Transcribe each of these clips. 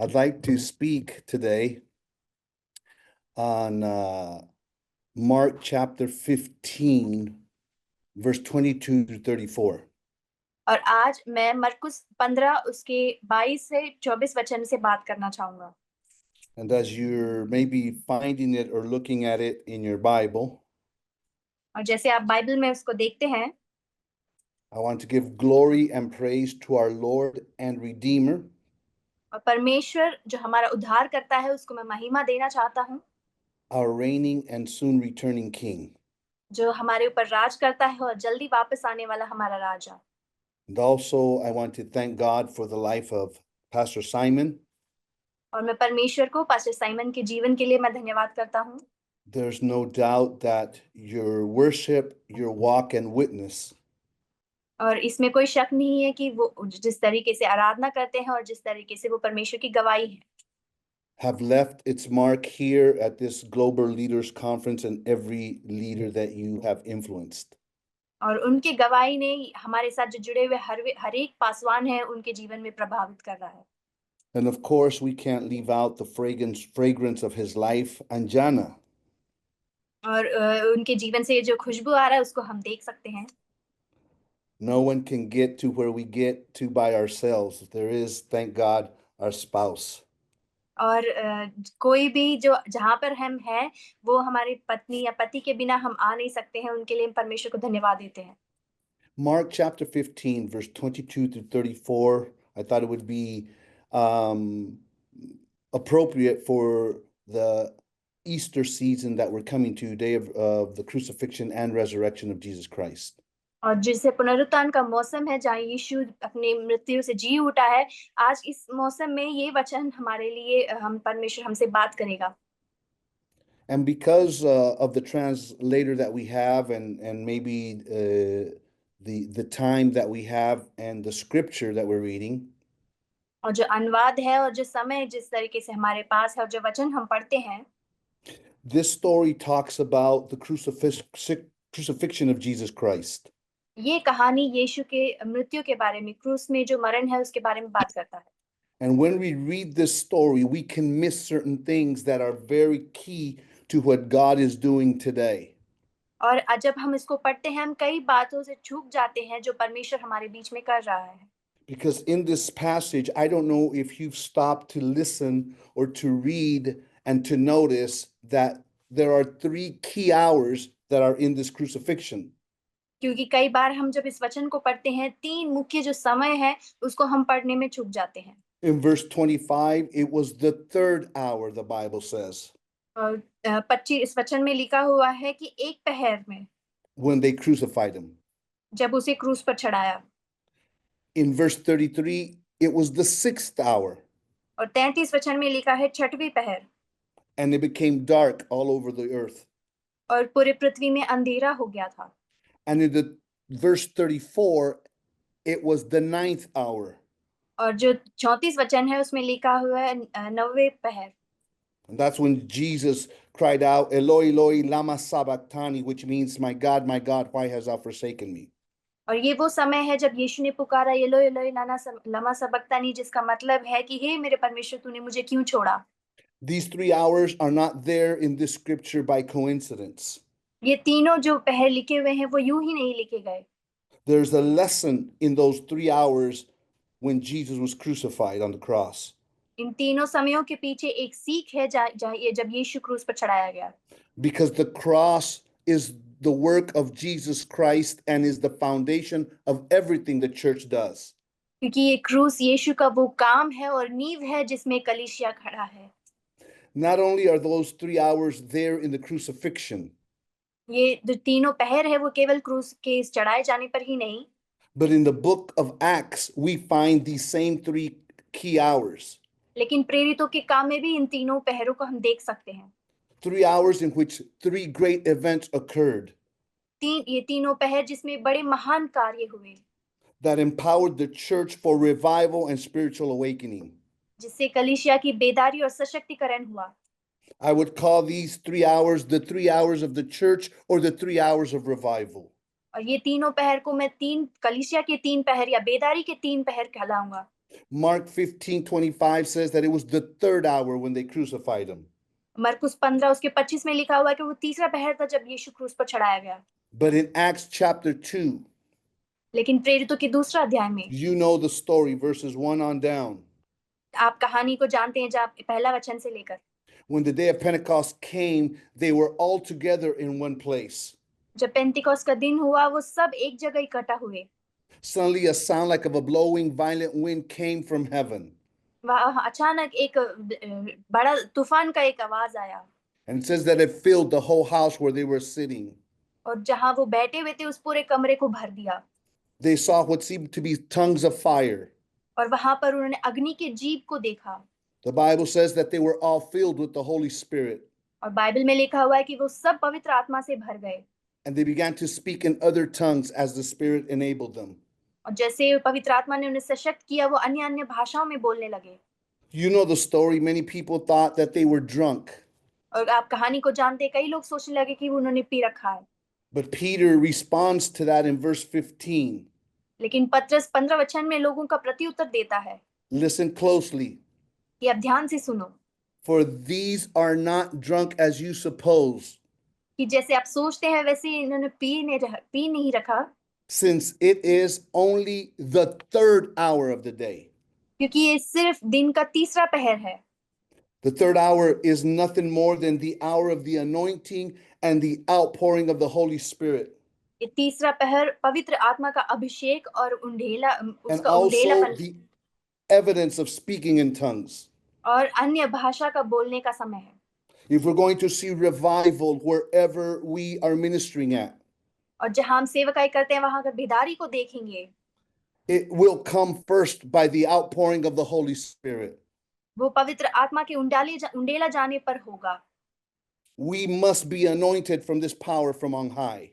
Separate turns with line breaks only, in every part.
I'd like to speak today on Mark chapter 15, verse 22 to 34.
और आज मैं मरकुस 15 उसके 22 से 24 वचन से बात करना चाहूंगा।
And as you're maybe finding it or looking at it in your Bible,
और जैसे आप बाइबल में उसको देखते हैं,
I want to give glory and praise to our Lord and Redeemer,
और परमेश्वर जो हमारा उद्धार करता है उसको मैं महिमा देना चाहता हूँ,
our reigning and soon returning King.
जो हमारे ऊपर राज करता है और जल्दी वापस आने वाला हमारा राजा।
And also, I want to thank God for the life of Pastor Simon.
और मैं परमेश्वर को पास्टर साइमन के जीवन के लिए मैं धन्यवाद करता हूँ।
There's no doubt that your worship, your walk, and witness
और इसमें कोई शक नहीं है कि वो जिस तरीके से आराधना करते हैं और जिस तरीके से वो परमेश्वर की गवाही है,
have left its mark here at this Global Leaders Conference and every leader that you have influenced.
और उनकी गवाही ने हमारे साथ जो जुड़े हुए हर एक पासवान है उनके जीवन में प्रभावित कर रहा है।
And of course, we can't leave out the fragrance of his life, Anjana.
और उनके जीवन से जो खुशबू आ रहा है उसको हम देख सकते हैं।
No one can get to where we get to by ourselves. There is, thank God, our spouse.
और कोई भी जो जहाँ पर हम हैं वो हमारी पत्नी या पति के बिना हम आ नहीं सकते हैं, उनके लिए हम परमेश्वर को धन्यवाद देते हैं।
Mark chapter 15, verse 22 through 34, I thought it would be appropriate for the Easter season that we're coming to, day of the crucifixion and resurrection of Jesus Christ.
और जिसे पुनरुत्थान का मौसम है, जहाँ यीशु अपनी मृत्यु से जी उठा है, आज इस मौसम में ये वचन हमारे लिए हम परमेश्वर हमसे बात करेगा।
And because of the translator that we have, and maybe the time that we have, and the scripture that we're reading,
और जो अनुवाद है और जो समय जिस तरीके से हमारे पास है और जो वचन हम पढ़ते हैं,
this story talks about the crucifixion of Jesus Christ.
ये कहानी यीशु के मृत्यु के बारे में, क्रूस में जो मरण है उसके बारे में बात करता है।
And when we read this story, we can miss certain things that are very key to what God is doing today.
और जब हम इसको पढ़ते हैं, हम कई बातों से चूक जाते हैं जो परमेश्वर हमारे बीच में कर रहा है।
Because in this passage, I don't know if you've stopped to listen or to read and to notice that there are 3 key hours that are in this crucifixion.
क्योंकि कई बार हम जब इस वचन को पढ़ते हैं, 3 मुख्य जो समय है उसको हम पढ़ने में चूक जाते हैं।
In verse 25, it was the 3rd hour, the Bible says,
और 25 इस वचन में लिखा हुआ है कि एक पहर में,
when they crucified him.
जब उसे क्रूस पर चढ़ाया।
In verse 33, it was the 6th hour,
और 33 वचन में लिखा है छठवीं पहर,
and it became dark all over the earth.
और पूरे पृथ्वी में अंधेरा हो गया था।
And in the verse 34, it was the 9th hour.
और जो 34 वचन है उसमें लिखा हुआ है 9वें पहर।
And that's when Jesus cried out, Eloi, Eloi, lama sabachthani, which means, my God, why hast thou forsaken me?
और ये वो समय है जब यीशु ने पुकारा, एलोई एलोई लमा सबक्तानी, जिसका मतलब है कि हे मेरे परमेश्वर, तूने मुझे क्यों छोड़ा।
These 3 hours are not there in this scripture by coincidence.
ये तीनों जो पहर लिखे हुए हैं वो यूं ही नहीं लिखे गए।
There's a lesson in those 3 hours when Jesus was crucified on the cross.
इन तीनों समयों के पीछे एक सीख है जब यीशु क्रूस पर चढ़ाया गया।
Because the cross is the work of Jesus Christ and is the foundation of everything the church does.
क्योंकि ये क्रूस यीशु का वो काम है और नींव है जिसमें कलीसिया खड़ा है।
Not only are those 3 hours there in the crucifixion,
ये जो तीनों पहर है वो केवल क्रूस के चढ़ाए जाने पर ही नहीं,
but in the book of Acts, we find these same 3 key hours.
लेकिन प्रेरितों के काम में भी इन तीनों पहरों को हम देख सकते हैं।
3 hours in which 3 great events occurred
ये तीनों पहर जिसमें बड़े महान कार्य हुए,
that empowered the church for revival and spiritual awakening.
जिससे कलीसिया की बेदारी और सशक्तिकरण हुआ।
I would call these 3 hours the 3 hours of the church or the 3 hours of revival.
और ये तीनों पहर को मैं कलीसिया के 3 पहर या बेदारी के 3 पहर कहलाऊंगा।
Mark 15:25 says that it was the third hour when they crucified him.
मरकुस 15 उसके 25 में लिखा हुआ है कि वो तीसरा पहर था जब यीशु क्रूस पर चढ़ाया गया।
But in Acts chapter 2,
लेकिन प्रेरितों के दूसरा अध्याय में
you know the story, verses 1 on down.
आप कहानी को जानते हैं, जब पहला वचन से लेकर
When the day of Pentecost came, they were all together in one place.
जब पेंतिकोस का दिन हुआ, वो सब एक जगह इकट्ठा हुए।
Suddenly, a sound like of a blowing violent wind came from heaven.
वहाँ अचानक एक बड़ा तूफान का एक आवाज आया,
And it says that it filled the whole house where they were sitting.
और जहाँ वो बैठे हुए थे उस पूरे कमरे को भर दिया।
They saw what seemed to be tongues of fire.
और वहां पर उन्होंने अग्नि के जीभ को देखा।
The Bible says that they were all filled with the Holy Spirit.
और बाइबल में लिखा हुआ है कि वो सब पवित्र आत्मा से भर गए।
And they began to speak in other tongues as the Spirit enabled them.
और जैसे पवित्र आत्मा ने उन्हें सशक्त किया, वो अन्य अन्य भाषाओं में बोलने लगे।
You know the story. Many people thought that they were drunk.
और आप कहानी को जानते हैं, कई लोग सोचने लगे कि उन्होंने पी रखा है।
But Peter responds to that in verse 15.
लेकिन पतरस 15 वचन में लोगों का प्रत्युत्तर देता है।
Listen closely.
ये अब ध्यान से सुनो।
For these are not drunk as you suppose,
कि जैसे आप सोचते हैं वैसे इन्होंने पी नहीं रखा,
since it is only the third hour of the day.
क्योंकि ये सिर्फ दिन का तीसरा पहर है।
The third hour is nothing more than the hour of the anointing and the outpouring of the Holy Spirit.
ये तीसरा पहर पवित्र आत्मा का अभिषेक और
And
उसका
also
उंडेलापन
the evidence of speaking in tongues.
और अन्य भाषा का बोलने का समय है।
If we're going to see revival wherever we are ministering at,
और जहां हम सेवकाई करते हैं, वहां अगर बेदारी को देखेंगे,
it will come first by the outpouring of the Holy Spirit.
वो पवित्र आत्मा के उंडेला जाने पर होगा।
We must be anointed from this power from on high.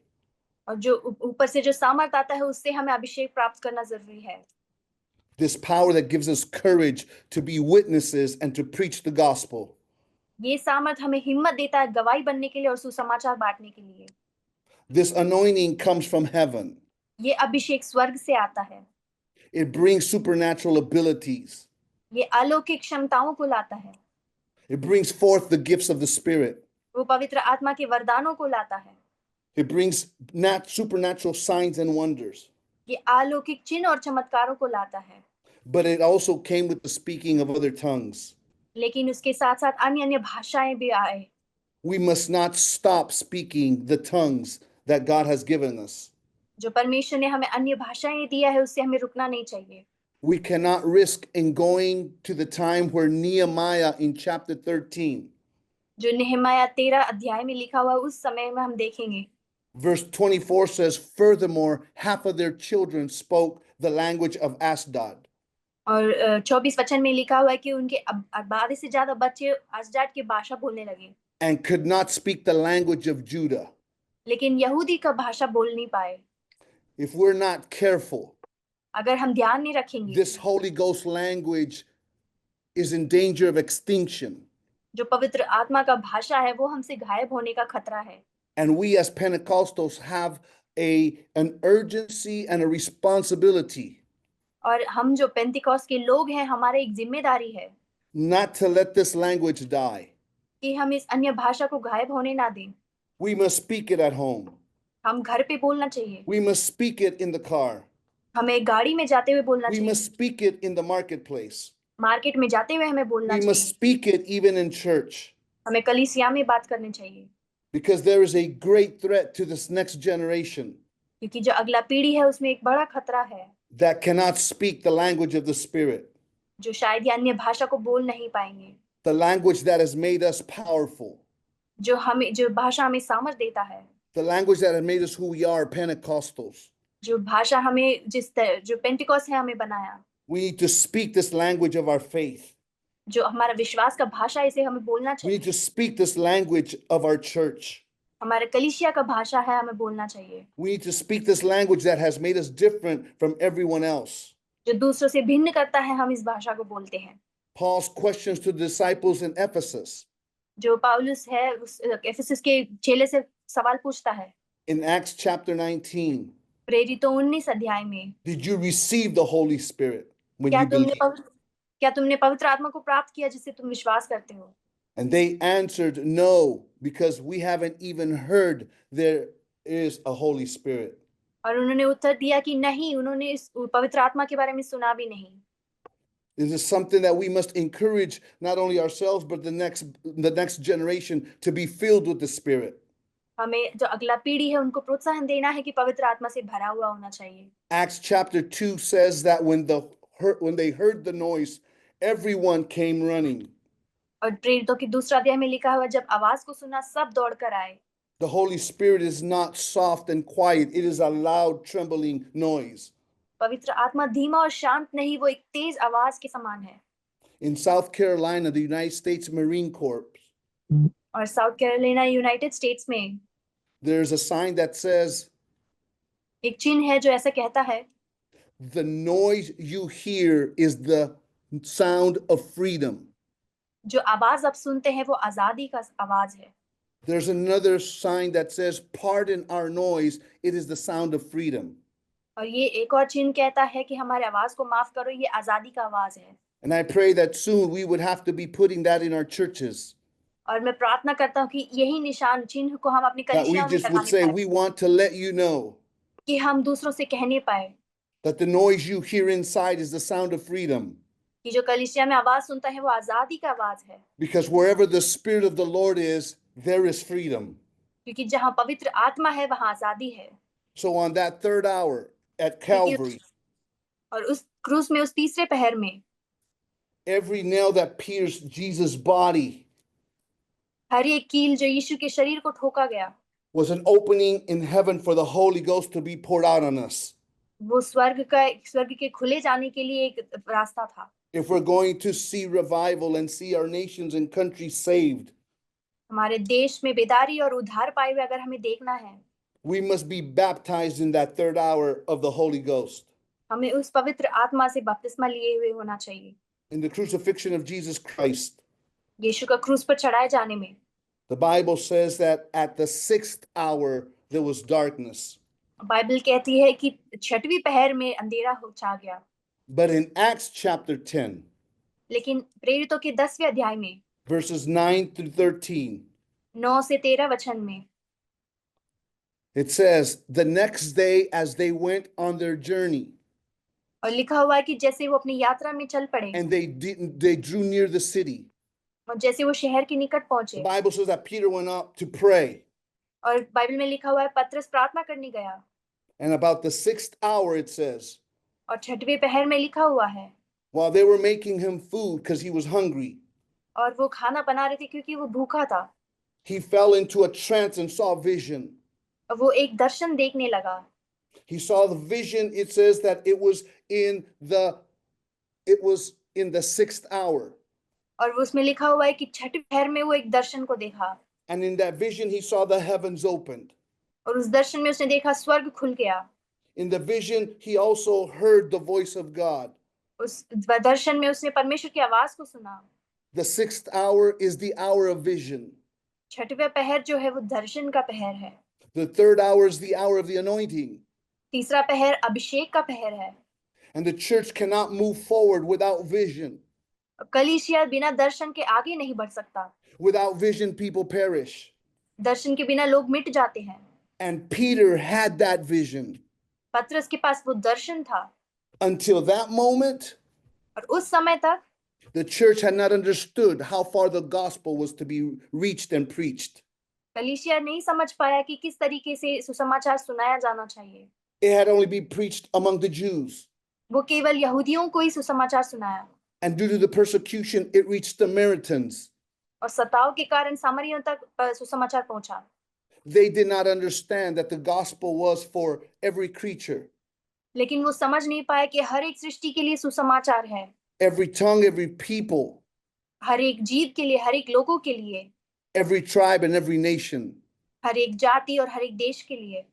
और जो ऊपर से जो सामर्थ आता है, उससे हमें अभिषेक प्राप्त करना जरूरी है।
This power that gives us courage to be witnesses and to preach the gospel.
ये सामर्थ हमें हिम्मत देता है गवाही बनने के लिए और सुसमाचार बांटने के लिए।
This anointing comes from heaven.
ये अभिषेक स्वर्ग से आता है।
It brings supernatural abilities.
ये अलौकिक क्षमताओं को लाता है।
It brings forth the gifts of the Spirit.
वो पवित्र आत्मा के वरदानों को लाता है।
It brings supernatural signs and wonders.
ये अलौकिक चिन्ह और चमत्कारों को लाता है।
But it also came with the speaking of other tongues.
लेकिन उसके साथ साथ अन्य अन्य भाषाएं भी आए।
We must not stop speaking the tongues that God has given us.
जो परमेश्वर ने हमें अन्य भाषाएं दिया है, उससे हमें रुकना नहीं चाहिए।
We cannot risk in going to the time where Nehemiah in chapter 13,
जो नेहमाया 13 अध्याय में लिखा हुआ, उस समय में हम देखेंगे।
verse 24 says, furthermore, half of their children spoke the language of Ashdod.
और 24 वचन में लिखा हुआ है कि उनके आधे से ज्यादा बच्चे अजडाद की भाषा बोलने लगे।
And could not speak the language of Judah.
लेकिन यहूदी का भाषा बोल नहीं पाए।
If we're not careful,
अगर हम ध्यान नहीं रखेंगे,
this Holy Ghost language is in danger of extinction.
जो पवित्र आत्मा का भाषा है, वो हमसे गायब होने का खतरा है।
And we as Pentecostals have an urgency and a responsibility
और हम जो पेंतिकोस के लोग हैं, हमारे एक जिम्मेदारी है
not to let this language die.
कि हम इस अन्य भाषा को गायब होने ना दें।
We must speak it at home.
हम घर पे बोलना चाहिए।
We must speak it in the car.
हमें गाड़ी में जाते हुए बोलना
We
चाहिए।
must speak it in the marketplace.
Market में जाते हुए हमें बोलना
We must
चाहिए।
speak it even in church.
हमें कलीसिया में बात करनी चाहिए।
Because there is a great threat to this next generation
क्योंकि जो अगला पीढ़ी है, उसमें एक बड़ा खतरा है,
that cannot speak the language of the Spirit,
जो शायद ये अन्य भाषा को बोल नहीं पाएंगे।
the language that has made us powerful,
जो भाषा हमें सामर्थ देता है,
the language that has made us who we are, Pentecostals.
जो भाषा हमें जो पेंटिकॉस है हमें बनाया।
We need to speak this language of our faith.
जो हमारा विश्वास का भाषा, इसे हमें बोलना
We need
चाहिए।
to speak this language of our church.
हमारे कलीसिया का भाषा है, हमें बोलना चाहिए।
We need to speak this language that has made us different from everyone else.
जो दूसरों से भिन्न करता है, हम इस भाषा को बोलते हैं।
Paul's questions to the disciples in Ephesus.
जो पाउलुस है, एफेसस के चेले से सवाल पूछता है।
In Acts chapter 19,
प्रेरितों 19 अध्याय में,
did you receive the Holy Spirit? when
क्या
you
तुमने
believe?
पवित्र क्या तुमने पवित्र आत्मा को प्राप्त किया जिससे तुम विश्वास करते हो?
And they answered, no, because we haven't even heard there is a Holy Spirit.
और उन्होंने उत्तर दिया कि नहीं, उन्होंने इस पवित्र आत्मा के बारे में सुना भी नहीं।
This is something that we must encourage not only ourselves but the next generation to be filled with the Spirit.
हमें जो अगला पीढ़ी है उनको प्रोत्साहन देना है कि पवित्र आत्मा से भरा हुआ होना चाहिए।
Acts chapter 2 says that when they heard the noise, everyone came running.
और प्रेरितों की दूसरा अध्याय में लिखा हुआ, जब आवाज को सुना सब दौड़कर आए।
The Holy Spirit is not soft and quiet, it is a loud, trembling noise.
पवित्र आत्मा धीमा और शांत नहीं, वो एक तेज आवाज के समान है।
In South Carolina, the United States Marine Corps,
और साउथ कैरोलिना यूनाइटेड स्टेट्स में
there's a sign that says,
एक चिन्ह है जो ऐसा कहता है,
the noise you hear is the sound of freedom.
जो आवाज आप सुनते हैं वो आजादी का आवाज है।
There's another sign that says, pardon our noise, it is the sound of freedom.
और ये एक और चिन्ह कहता है कि हमारे आवाज को माफ करो, ये आजादी का आवाज है।
And I pray that soon we would have to be putting that in our churches.
और मैं प्रार्थना करता हूँ कि यही निशान चिन्ह को हम अपनी
That we
कलीसियाओं में
just would
लगाने
say,
पाए,
we want to let you know
कि हम दूसरों से कहने पाए
that the noise you hear inside is the sound of freedom.
कि जो कलीसिया में आवाज सुनता है वो आजादी का आवाज है।
Because wherever the Spirit of the Lord is, there is freedom.
क्योंकि जहाँ पवित्र आत्मा है वहाँ आजादी है।
So on that third hour at Calvary,
और उस क्रूस में, उस तीसरे पहर में,
every nail that pierced Jesus' body
हर एक कील जो यीशु के शरीर को ठोका गया,
was an opening in heaven for the Holy Ghost to be poured out on us.
वो स्वर्ग के खुले जाने के लिए एक रास्ता था।
If we're going to see revival and see our nations and countries saved,
हमारे देश में बेदारी और उद्धार पाए हुए अगर हमें देखना है,
we must be baptized in that third hour of the Holy Ghost.
हमें उस पवित्र आत्मा से बपतिस्मा लिए हुए होना चाहिए।
In the crucifixion of Jesus Christ,
यीशु का क्रूस पर चढ़ाए जाने में
the Bible says that at the 6th hour there was darkness.
Bible कहती है कि छठवीं पहर में अंधेरा हो छा गया।
But in Acts chapter 10,
लेकिन प्रेरितों के 10वें अध्याय में
verses 9 through 13,
9 से 13 वचन में
it says, the next day as they went on their journey,
और लिखा हुआ है कि जैसे वो अपनी यात्रा में चल पड़े
and they drew near the city,
और जैसे वो शहर के निकट
the
पहुंचे,
Bible says that Peter went up to pray.
और बाइबल में लिखा हुआ है पतरस प्रार्थना करने गया।
And about the 6th hour, it says,
और छठवें पहर में लिखा हुआ है,
while they were making him food because he was hungry,
और वो खाना बना रहे थे क्योंकि वो भूखा था,
he fell into a trance and saw vision.
और वो एक दर्शन देखने लगा।
He saw the vision. It says that it was in the 6th hour.
और वो उसमें लिखा हुआ है कि छठवीं पहर में वो एक दर्शन को देखा,
And in that vision, he saw the heavens opened.
और उस दर्शन में उसने देखा स्वर्ग खुल गया।
In the vision, he also heard the voice of God.
उस दर्शन में उसने परमेश्वर की आवाज को सुना।
The 6th hour is the hour of vision.
छठवें पहर जो है वो दर्शन का पहर है।
The third hour is the hour of the anointing.
तीसरा पहर अभिषेक का पहर है।
And the church cannot move forward without vision.
कलीसिया बिना दर्शन के आगे नहीं बढ़ सकता।
Without vision, people perish.
दर्शन के बिना लोग मिट जाते हैं।
And Peter had that vision.
पतरस के पास वो दर्शन था।
Until that moment,
और उस समय तक
the church had not understood how far the gospel was to be reached and preached.
कलीसिया नहीं समझ पाया कि किस तरीके से सुसमाचार सुनाया जाना चाहिए।
It had only been preached among the Jews.
वो केवल यहूदियों को ही सुसमाचार सुनाया।
And due to the persecution, it reached the Samaritans.
और सताव के कारण सामरियों तक सुसमाचार पहुंचा।
They did not understand that the gospel was for every creature,
लेकिन वो समझ नहीं पाया कि हर एक सृष्टि के लिए सुसमाचार है।
every tongue, every people,
हर एक जीव के लिए, हर एक लोगों के लिए,
every tribe, and every nation.
हर एक जाति और हर एक देश के लिए।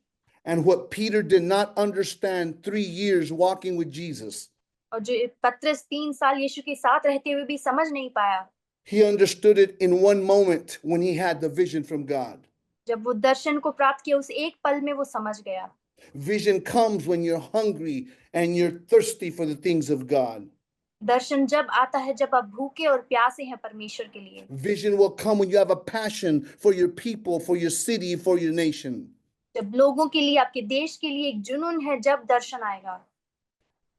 And what Peter did not understand 3 years walking with Jesus,
और जो पतरस 3 साल यीशु के साथ रहते हुए भी समझ नहीं पाया,
he understood it in one moment when he had the vision from God.
जब वो दर्शन को प्राप्त किया उस एक पल में वो समझ गया।
Vision comes when you're hungry and you're thirsty for the things of God.
दर्शन जब आता है जब आप भूखे और प्यासे हैं परमेश्वर के लिए।
Vision will come when you have a passion for your people, for your city, for your nation.
जब लोगों के लिए, आपके देश के लिए एक जुनून है, जब दर्शन आएगा।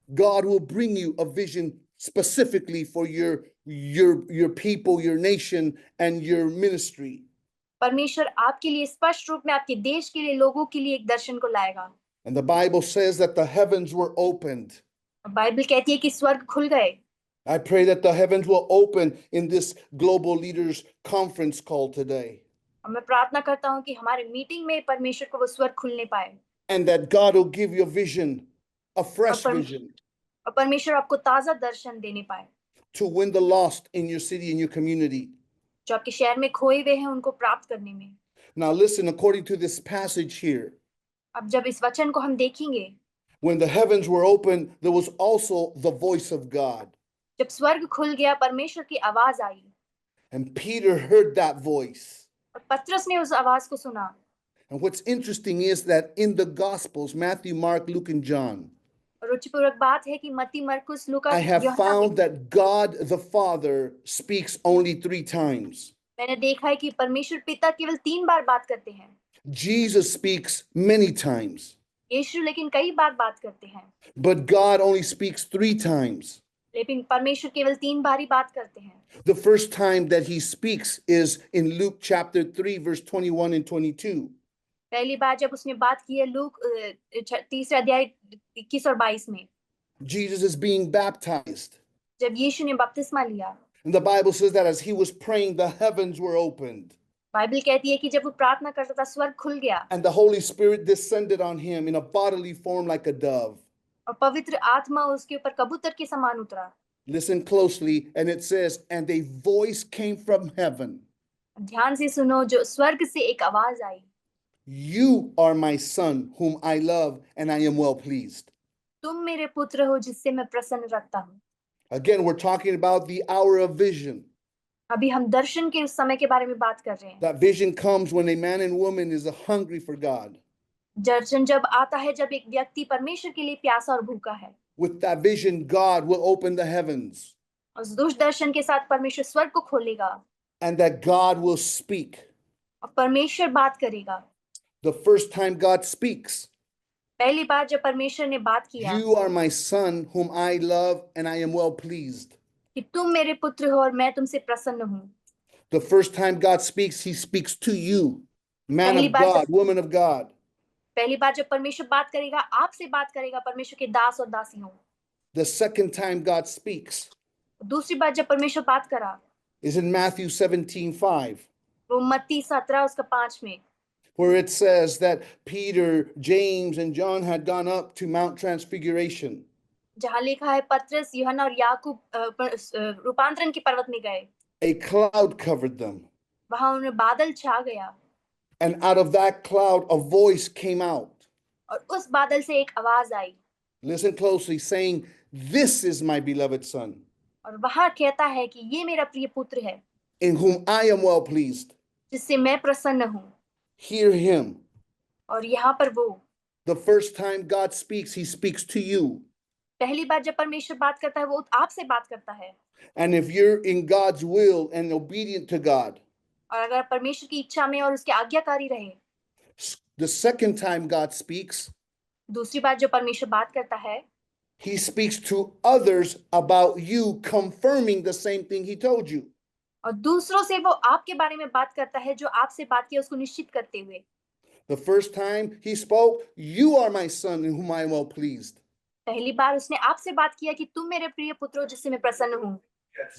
God will bring you a vision specifically for your people, your nation, and your ministry.
परमेश्वर आपके लिए स्पष्ट रूप में आपके देश के लिए, लोगों के लिए एक दर्शन को लाएगा।
And the Bible says that the heavens were opened.
Bible कहती है कि स्वर्ग खुल गए।
I pray that the heavens will open in this global leaders conference call today.
और मैं प्रार्थना करता हूँ कि हमारे मीटिंग में परमेश्वर को वो स्वर्ग खुलने पाए।
And that God will give you a vision, a fresh vision,
और परमेश्वर आपको ताजा दर्शन देने पाए,
to win the lost in your city and your community.
जो आपके शहर में खोए हुए हैं उनको प्राप्त करने में।
Now listen, according to this passage here,
अब जब इस वचन को हम देखेंगे,
when the heavens were opened, there was also the voice of God.
जब स्वर्ग खुल गया, परमेश्वर की आवाज आई
And Peter heard that voice.
और पतरस ने उस आवाज को सुना।
And what's interesting is that in the Gospels, Matthew, Mark, Luke, and John,
और रुचिपूर्वक बात है कि मत्ती, मरकुस, लूका,
I have
यूहन्ना
found
में
that God the Father speaks only 3 times.
मैंने देखा है कि परमेश्वर पिता केवल 3 बार बात करते हैं।
Jesus speaks many times,
यीशु लेकिन कई बार बात करते हैं,
but God only speaks 3 times.
लेकिन परमेश्वर केवल 3 बार ही बात करते हैं।
The first time that he speaks is in Luke chapter 3, verse 21 and 22.
पहली बार जब उसने बात की है लूक 3 अध्याय 21 और 22 में,
Jesus is being baptized.
जब यीशु ने बपतिस्मा लिया।
And the Bible says that as he was praying, the heavens were opened.
Bible कहती है कि जब वो प्रार्थना करता था, स्वर्ग खुल गया
And the Holy Spirit descended on him in a bodily form like a dove.
और पवित्र आत्मा उसके ऊपर कबूतर के समान उतरा।
Listen closely, and it says, and a voice came from heaven.
ध्यान से सुनो, जो स्वर्ग से एक आवाज आई,
You are my son, whom I love, and I am well pleased.
तुम मेरे पुत्र हो जिससे मैं प्रसन्न रखता हूँ।
Again, we're talking about the hour of vision.
अभी हम दर्शन के उस समय के बारे में बात कर रहे हैं।
That vision comes when a man and woman is hungry for God.
दर्शन जब आता है जब एक व्यक्ति परमेश्वर के लिए प्यासा और भूखा है।
With that vision, God will open the heavens.
उस दर्शन के साथ परमेश्वर स्वर्ग को खोलेगा
And that God will speak.
और परमेश्वर बात करेगा।
The first time God speaks,
पहली बार जब परमेश्वर ने बात किया
you are my son, whom I love, and I am well pleased.
कि तुम मेरे पुत्र हो और मैं तुमसे प्रसन्न हूँ।
The first time God speaks, he speaks to you, man
पहली
of
bar
God, woman of God.
पहली बार जब परमेश्वर बात करेगा, आपसे बात करेगा, परमेश्वर के दास और दासी हो।
The second time God speaks
दूसरी बार जब परमेश्वर बात करा
is in Matthew 17:5,
वो मत्ती 17 उसका 5 में,
where it says that Peter, James, and John had gone up to Mount Transfiguration.
जहाँ लिखा है पतरस, यूहन्ना और याकूब रूपांतरण के पर्वत में गए।
A cloud covered them.
वहां उन्हें बादल छा गया
And out of that cloud, a voice came out.
और उस बादल से एक आवाज आई
Listen closely, saying, "This is my beloved son,
और वहां कहता है कि ये मेरा प्रिय पुत्र है
in whom I am well pleased.
जिससे मैं प्रसन्न हूँ।
Hear him."
और यहाँ पर वो
The first time God speaks, he speaks to you.
पहली बार जब परमेश्वर बात करता है, वो आपसे बात करता है।
And if you're in God's will and obedient to God,
और अगर परमेश्वर की इच्छा में और उसके आज्ञाकारी रहे,
the second time God speaks,
दूसरी बार जो परमेश्वर बात करता है,
he speaks to others about you, confirming the same thing he told you.
और दूसरों से वो आपके बारे में बात करता है, जो आपसे बात किया उसको निश्चित करते हुए।
The first time he spoke, "You are my son in whom I am well pleased."
पहली बार उसने आपसे बात किया कि तुम मेरे प्रिय पुत्र हो जिससे मैं प्रसन्न हूँ।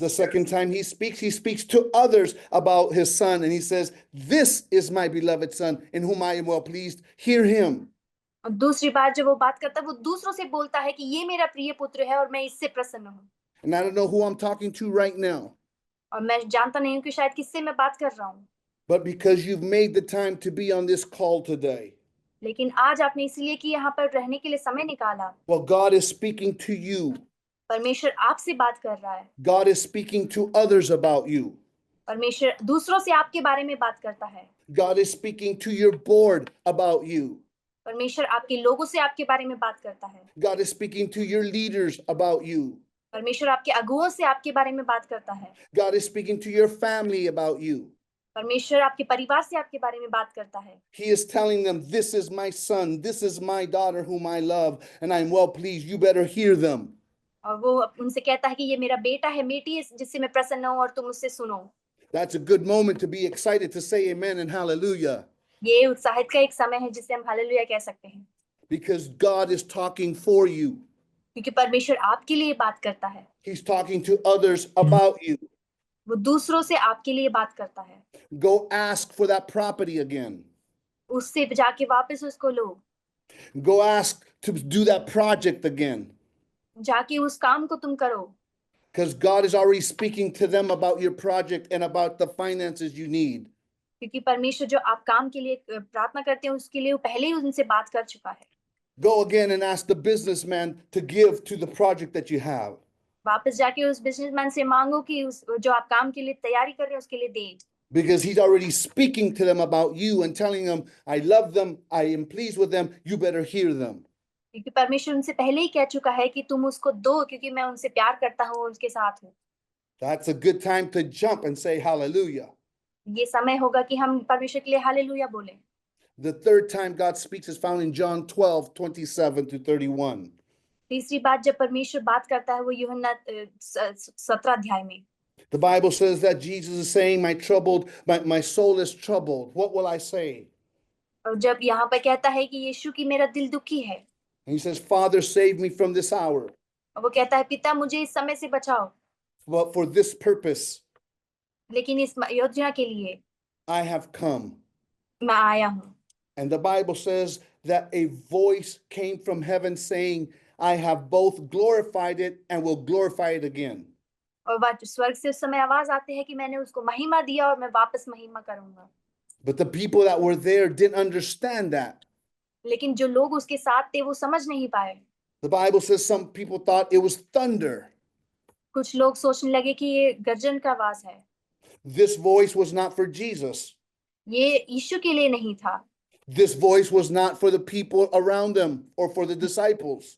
The second time he speaks to others about his son, and he says, "This is my beloved son in whom I am well pleased. Hear him."
और दूसरी बार जब वो बात करता है, वो दूसरों से बोलता है कि ये मेरा प्रिय पुत्र है और मैं इससे प्रसन्न हूँ।
And I don't know who I'm talking to right now,
और मैं जानता नहीं हूँ कि शायद किससे मैं बात कर रहा हूँ,
but because you've made the time to be on this call today,
लेकिन आज आपने इसलिए कि यहाँ पर रहने के लिए समय निकाला।
well, God is speaking to you.
परमेश्वर आपसे बात कर रहा है।
God is speaking to others about you.
परमेश्वर दूसरों से आपके बारे में बात करता है।
God is speaking to your board about you.
परमेश्वर आपके लोगों से आपके बारे में बात करता है।
God is speaking to your leaders about you.
परमेश्वर आपके अगुओं से आपके बारे में बात करता है।
God is speaking to your family about you.
परमेश्वर आपके परिवार से आपके बारे में बात करता है।
He is telling them, this is my son, this is my daughter whom I love, and I'm well pleased. You better hear them.
और वो उनसे कहता है कि ये मेरा बेटा है, बेटी है जिससे मैं प्रसन्न हूँ और तुम उससे सुनो।
That's a good moment to be excited to say amen and hallelujah.
ये उत्साहित का एक समय है जिसे हम हालेलुया कह सकते हैं,
Because God is talking for you.
क्योंकि परमेश्वर आपके लिए बात करता है।
He's talking to others about you.
वो दूसरों से आपके लिए बात करता है।
Go ask for that property again.
उससे जाके वापस उसको लो,
Go ask to do that project again.
जाके उस काम को तुम करो,
Because God is already speaking to them about your project and about the finances you need.
क्योंकि परमेश्वर जो आप काम के लिए प्रार्थना करते हैं उसके लिए वो पहले ही उनसे बात कर चुका है।
Go again and ask the businessman to give to the project that you have.
वापस जाके उस बिजनेसमैन से मांगो कि उस जो आप काम के लिए तैयारी कर रहे हैं उसके लिए दे,
Because he's already speaking to them about you and telling them, I love them, I am pleased with them, you better hear them.
क्योंकि परमेश्वर उनसे पहले ही कह चुका है कि तुम उसको दो, क्योंकि मैं उनसे प्यार करता हूँ, उनके साथ हूँ।
That's a good time to jump and say hallelujah.
ये समय होगा कि हम परमेश्वर के लिए हालेलुया बोलें।
The third time God speaks is found in John 12:27-31.
तीसरी बात जब परमेश्वर बात करता है वो यूहन्ना 17 अध्याय में।
The Bible says that Jesus is saying, my soul is troubled. What will I say?
और जब यहाँ पर कहता है कि यीशु की मेरा दिल दुखी है,
And he says, Father, save me from this hour.
और वो कहता है पिता मुझे इस समय से बचाओ,
But for this purpose,
लेकिन इस योजना के लिए
I have come.
मैं आया हूँ।
And the Bible says that a voice came from heaven saying, I have both glorified it and will glorify it again.
और वह स्वर्ग से उस समय आवाज आती है कि मैंने उसको महिमा दिया और मैं वापस महिमा करूंगा।
But the people that were there didn't understand that.
लेकिन जो लोग उसके साथ थे वो समझ नहीं पाए।
The Bible says some people thought it was thunder.
कुछ लोग सोचने लगे कि ये गर्जन का आवाज है।
This voice was not for Jesus.
ये यीशु के लिए नहीं था।
This voice was not for the people around them or for the disciples.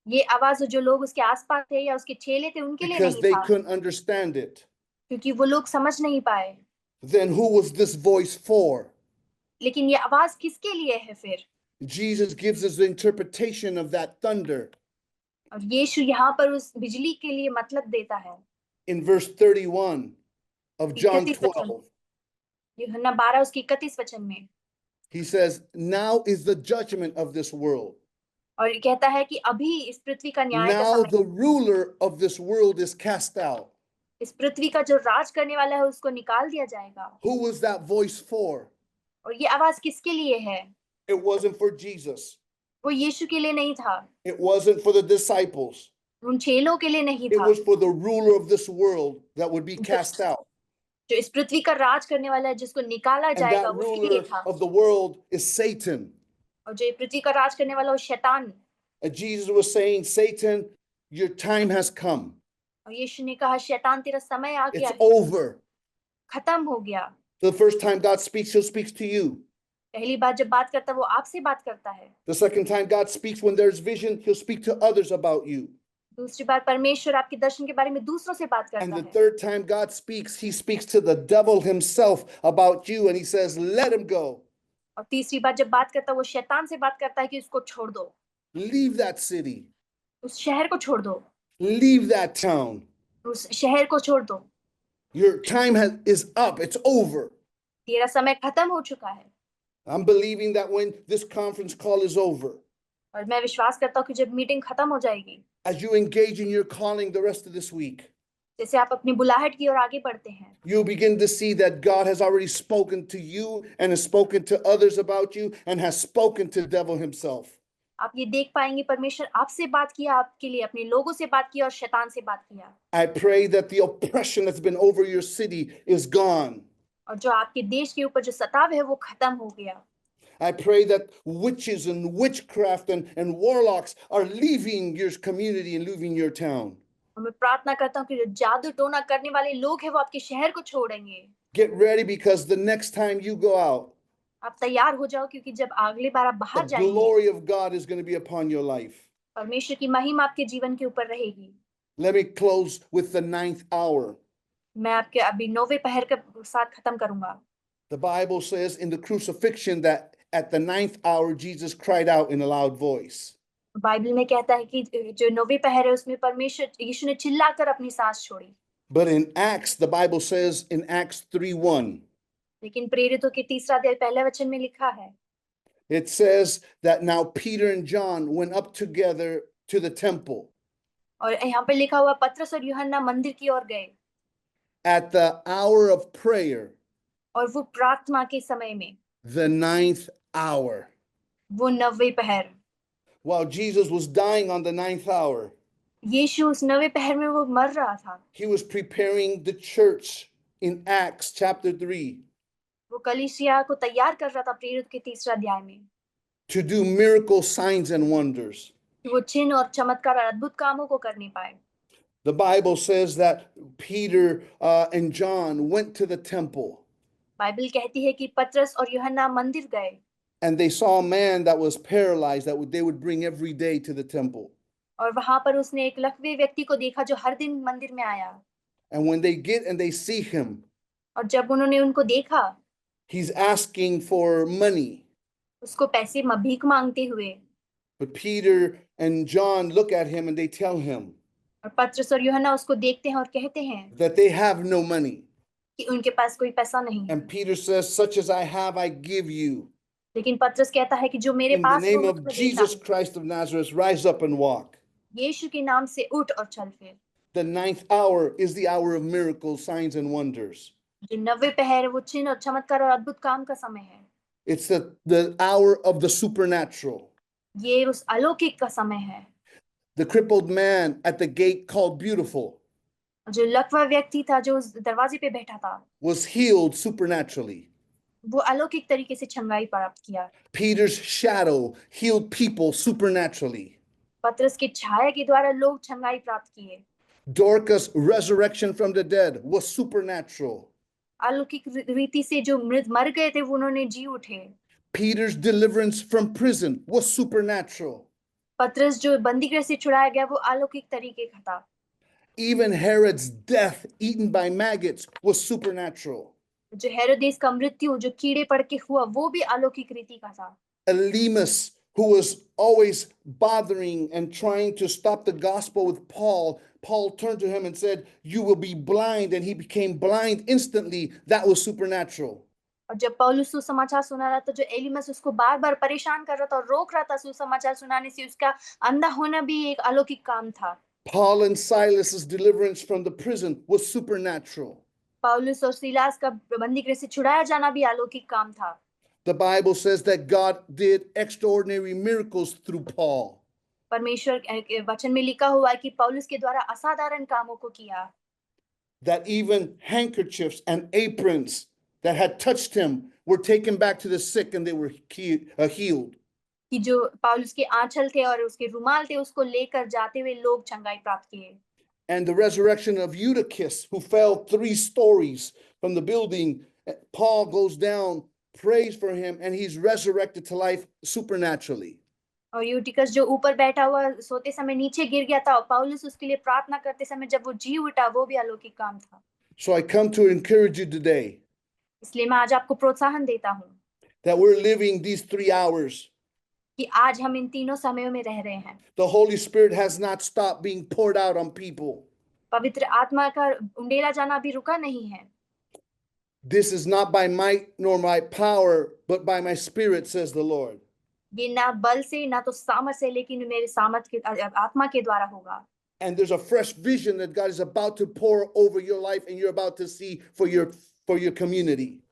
ये आवाज जो लोग उसके आसपास थे या उसके चेले थे उनके लिए
Because
नहीं
they
था,
couldn't understand it.
क्योंकि वो लोग समझ नहीं पाए।
Then who was this voice for?
लेकिन ये आवाज किसके लिए है फिर?
Jesus gives us the interpretation of that thunder
और यीशु यहाँ पर उस बिजली के लिए मतलब देता है।
in verse 31 of John
31 वचन,
12.
यूहन्ना 12 उसकी 31 वचन में।
He says, now is the judgment of this world.
और ये कहता है कि अभी इस पृथ्वी का न्याय का
Now
समय,
the ruler of this world is cast out.
इस पृथ्वी का जो राज करने वाला है उसको निकाल दिया जाएगा।
Who was that voice for?
और ये आवाज किसके लिए है?
It wasn't for Jesus.
वो यीशु के लिए नहीं था,
It wasn't for the disciples.
उन चेलों के लिए नहीं
It
था।
was for the ruler of this world that would be cast out.
जो इस पृथ्वी का राज करने वाला है जिसको निकाला
And
जाएगा
that
उसके लिए
ruler
था।
of the world is Satan.
और जो पृथ्वी का राज करने वाला वो शैतान।
And Jesus was saying, Satan, your time has come.
और यीशु ने कहा शैतान तेरा समय आ गया
It's
है,
over.
खत्म हो गया।
The first time God speaks, he'll speak to you.
पहली बार जब बात करता है वो आपसे बात करता है।
The second time God speaks when there's vision, he'll speak to others about you.
दूसरी बार परमेश्वर आपके दर्शन के बारे में दूसरों से बात
And
करता
the
है।
third time God speaks, he speaks to the devil himself about you and he says, let him go.
और तीसरी बार जब बात करता है वो शैतान से बात करता है कि उसको छोड़ दो,
Leave that city.
उस शहर को छोड़ दो,
Leave that town.
उस शहर को छोड़ दो,
Your time is up. It's over.
तेरा समय खत्म हो चुका है।
I'm believing that when this conference call is over,
और मैं विश्वास करता हूँ कि जब मीटिंग खत्म हो जाएगी,
as you engage in your calling the rest of this week,
जैसे आप अपनी बुलाहट की ओर आगे बढ़ते हैं,
you'll begin to see that God has already spoken to you and has spoken to others about you and has spoken to the devil himself.
आप ये देख पाएंगे परमेश्वर आपसे बात किया, आपके लिए अपने लोगों से बात किया और शैतान से बात किया।
I pray that the oppression that's been over your city is gone.
और जो आपके देश के ऊपर जो सताव है वो खत्म हो गया।
I pray that witches and witchcraft and warlocks are leaving your community and leaving your town.
और मैं प्रार्थना करता हूँ कि जो जादू टोना करने वाले लोग हैं वो आपके शहर को छोड़ेंगे।
Get ready because the next time you go out,
आप तैयार हो जाओ क्योंकि जब अगली बार आप
the
बाहर जाएंगे,
glory of God is going to be upon your life.
परमेश्वर की महिमा आपके जीवन के ऊपर रहेगी।
Let me close with the 9th hour.
मैं आपके अभी 9वें पहर के साथ खत्म करूंगा।
The Bible says in the crucifixion that at the 9th hour, Jesus cried out in a loud voice.
Bible में कहता है कि जो 9वें पहर है उसमें परमेश्वर यीशु ने चिल्लाकर अपनी सांस छोड़ी।
But in Acts, the Bible says in Acts 3:1,
लेकिन प्रेरितों के 3रा अध्याय पहले वचन में लिखा है,
it says that now Peter and John went up together to the temple
और यहाँ पे लिखा हुआ पतरस और यूहन्ना मंदिर की ओर गए
at the hour of prayer,
और वो प्रार्थना के समय में,
the 9th hour.
वो 9वें पहर,
While Jesus was dying on the 9th hour,
यीशु उस 9वें पहर में वो मर रहा था।
he was preparing the church in Acts chapter 3
वो कलीसिया को तैयार कर रहा था प्रेरित के 3रा अध्याय में,
to do miracle signs and wonders.
कि वो चिन्ह और चमत्कार और अद्भुत कामों को कर नहीं पाए।
The Bible says that Peter and John went to the temple
Bible कहती है कि पतरस और यूहन्ना मंदिर गए
and they saw a man that was paralyzed that they would bring every day to the temple.
और वहां पर उसने एक लकवे व्यक्ति को देखा जो हर दिन मंदिर में आया।
And when they get and they see him,
और जब उन्होंने उनको देखा,
he's asking for money.
उसको पैसे भीख मांगते हुए,
But Peter and John look at him and they tell him
और पतरस और यूहन्ना उसको देखते हैं और कहते हैं
that they have no money.
कि उनके पास कोई पैसा नहीं है।
And Peter says, such as I have, I give you.
लेकिन पतरस कहता है कि जो मेरे
In the
पास
name
हो,
of
मैं
Jesus
देता हूं।
Christ of Nazareth, rise up and walk.
यीशु के नाम से उठ और चल फिर।
The 9th hour is the hour of miracles, signs, and wonders.
जो 9वें पहर है वो चिन्ह और चमत्कार और अद्भुत काम का समय है।
It's the hour of the supernatural.
ये उस अलौकिक का समय है।
The crippled man at the gate called Beautiful
जो लकवा व्यक्ति था जो उस दरवाजे पे बैठा था,
was healed supernaturally.
वो अलौकिक तरीके से चंगाई प्राप्त किया।
Peter's shadow healed people supernaturally.
पतरस की छाया के द्वारा लोग चंगाई प्राप्त किए।
Dorcas' resurrection from the dead was supernatural.
अलौकिक रीति से जो मर गए थे वो उन्होंने जी उठे।
Peter's deliverance from prison was supernatural.
पतरस जो बंदीगृह से छुड़ाया गया वो अलौकिक तरीके का था।
Even Herod's death eaten by maggots was supernatural.
जो हेरोदेस का मृत्यु जो कीड़े पड़ के हुआ वो भी अलौकिक रीति का था।
Elymas, who was always bothering and trying to stop the gospel with Paul turned to him and said, "You will be blind," and he became blind instantly. That was supernatural.
और जब पौलुस सुसमाचार सुना रहा था, जो एलिमस उसको बार-बार परेशान कर रहा था और रोक रहा था सुसमाचार सुनाने से, उसका अंधा होना भी एक अलौकिक काम था।
Paul and Silas's deliverance from the prison was supernatural.
पौलुस और सीलास का बंदीगृह से छुड़ाया जाना भी अलौकिक काम था।
The Bible says that God did extraordinary miracles through Paul.
परमेश्वर के वचन में लिखा हुआ है कि पौलुस के द्वारा असाधारण कामों को किया।
That even handkerchiefs and aprons that had touched him were taken back to the sick and they were healed.
कि जो पौलुस के आंचल थे और उसके रुमाल थे उसको लेकर जाते हुए लोग चंगाई प्राप्त किए।
And the resurrection of Eutychus, who fell 3 stories from the building, Paul goes down, prays for him, and he's resurrected to life supernaturally.
और यूटिकस जो ऊपर बैठा हुआ सोते समय नीचे गिर गया था और पौलुस उसके लिए प्रार्थना करते समय जब वो जी उठा, वो भी अलौकिक काम था।
So I come to encourage you today
इसलिए मैं आज आपको प्रोत्साहन देता हूँ
that we're living these 3 hours.
कि आज हम इन तीनों समयों में रह रहे हैं।
The Holy Spirit has not stopped being poured out on people.
पवित्र आत्मा का उंडेला जाना अभी रुका नहीं है।
This is not by might nor by power, but by my spirit, says the Lord.
ये ना बल से ना तो सामर्थ से, लेकिन मेरे सामर्थ के आत्मा के द्वारा होगा।
And there's a fresh vision that God is about to pour over your life and you're about to see for your community.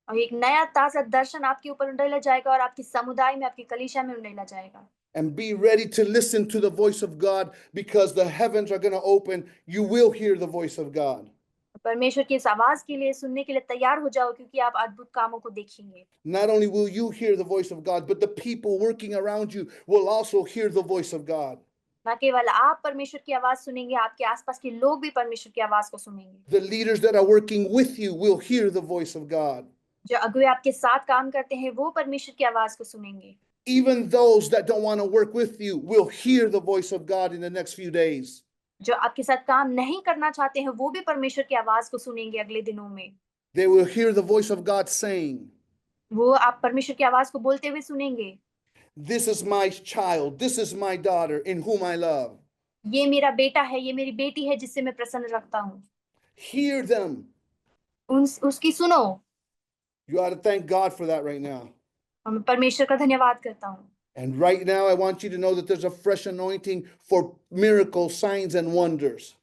और एक नया ताजा दर्शन आपके ऊपर उंडेला जाएगा और आपकी समुदाय में, आपकी कलीसिया में उंडेला जाएगा।
And be ready to listen to the voice of God because the heavens are going to open. You will hear the voice of God.
परमेश्वर की इस आवाज के लिए सुनने के लिए तैयार हो जाओ, क्योंकि आप अद्भुत कामों को देखेंगे।
Not only will you hear the voice of God, but the people working around you will also hear the voice of God.
ना केवल आप परमेश्वर की आवाज सुनेंगे, आपके आसपास के लोग भी परमेश्वर की आवाज को सुनेंगे।
The leaders that are working with you will hear the voice of God.
जो अगुवे आपके साथ काम करते हैं वो परमेश्वर की आवाज को सुनेंगे।
Even those that don't want to work with you will hear the voice of God in the next few days.
जो आपके साथ काम नहीं करना चाहते हैं, वो भी परमेश्वर की आवाज को सुनेंगे अगले दिनों में।
They will hear the voice of God saying,
वो आप परमेश्वर की आवाज को बोलते हुए सुनेंगे,
"This is my child, this is my daughter in whom I love."
ये मेरा बेटा है, ये मेरी बेटी है जिससे मैं प्रसन्न रखता हूँ।
Hear them.
उसकी सुनो।
You ought to thank God for that right now.
मैं परमेश्वर का धन्यवाद करता हूँ।
And right now, I want you to know that there's a fresh anointing for miracles, signs, and wonders.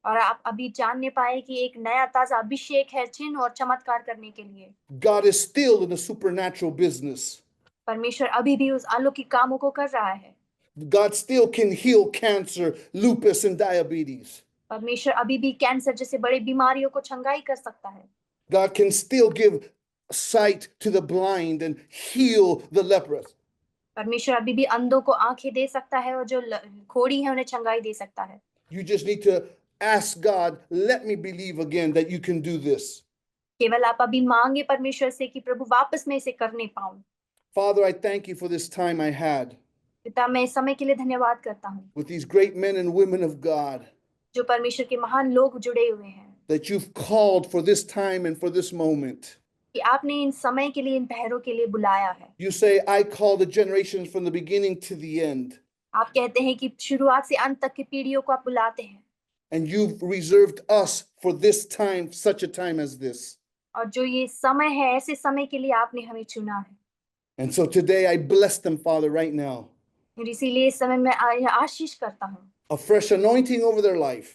और आप अभी जानने पाए कि एक नया ताजा अभिषेक है चिन्ह और चमत्कार करने के लिए।
God is still in the supernatural business.
परमेश्वर अभी भी उस अलौकिक कामों को कर रहा है।
God still can heal cancer, lupus, and diabetes.
परमेश्वर अभी भी कैंसर जैसे बड़ी बीमारियों को चंगाई कर सकता है।
God can still give sight to the blind and heal the leprous.
परमेश्वर अभी भी अंधों को आंखें दे सकता है और जो घोड़ी है उन्हें चंगाई दे सकता है।
You just need to ask God, let me believe again that you can do this.
केवल आप अभी मांगे परमेश्वर से कि प्रभु वापस मैं इसे करने पाऊं।
Father, I thank you for this time I had
पिता, मैं इस समय के लिए धन्यवाद करता हूँ
with these great men and women of God
जो परमेश्वर के महान लोग जुड़े हुए हैं,
that you've called for this time and for this moment.
कि आपने इन समय के लिए, इन पहरों के लिए बुलाया है।
You say, I call the generations from the beginning to the end.
आप कहते हैं कि शुरुआत से अंत तक की पीढ़ियों को आप बुलाते हैं,
And you've reserved us for this time, such a time as this.
और जो ये समय है, ऐसे समय के लिए आपने हमें चुना है।
And so today I bless them, Father, right now.
और इसीलिए इस समय मैं आशीष करता हूँ,
A fresh anointing over their life,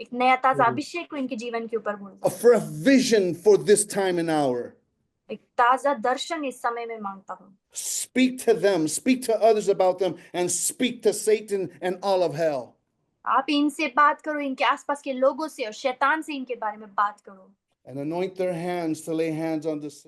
एक नया ताजा अभिषेक को इनके जीवन के ऊपर बोलता
a
हूँ,
fresh vision for this time and hour.
एक ताजा दर्शन इस समय में मांगता हूँ।
Speak to them, speak to others about them, and speak to Satan and all of hell.
आप इनसे बात करो, इनके आसपास के लोगों से और शैतान से इनके बारे में बात करो।
And anoint their hands to lay hands on the sick.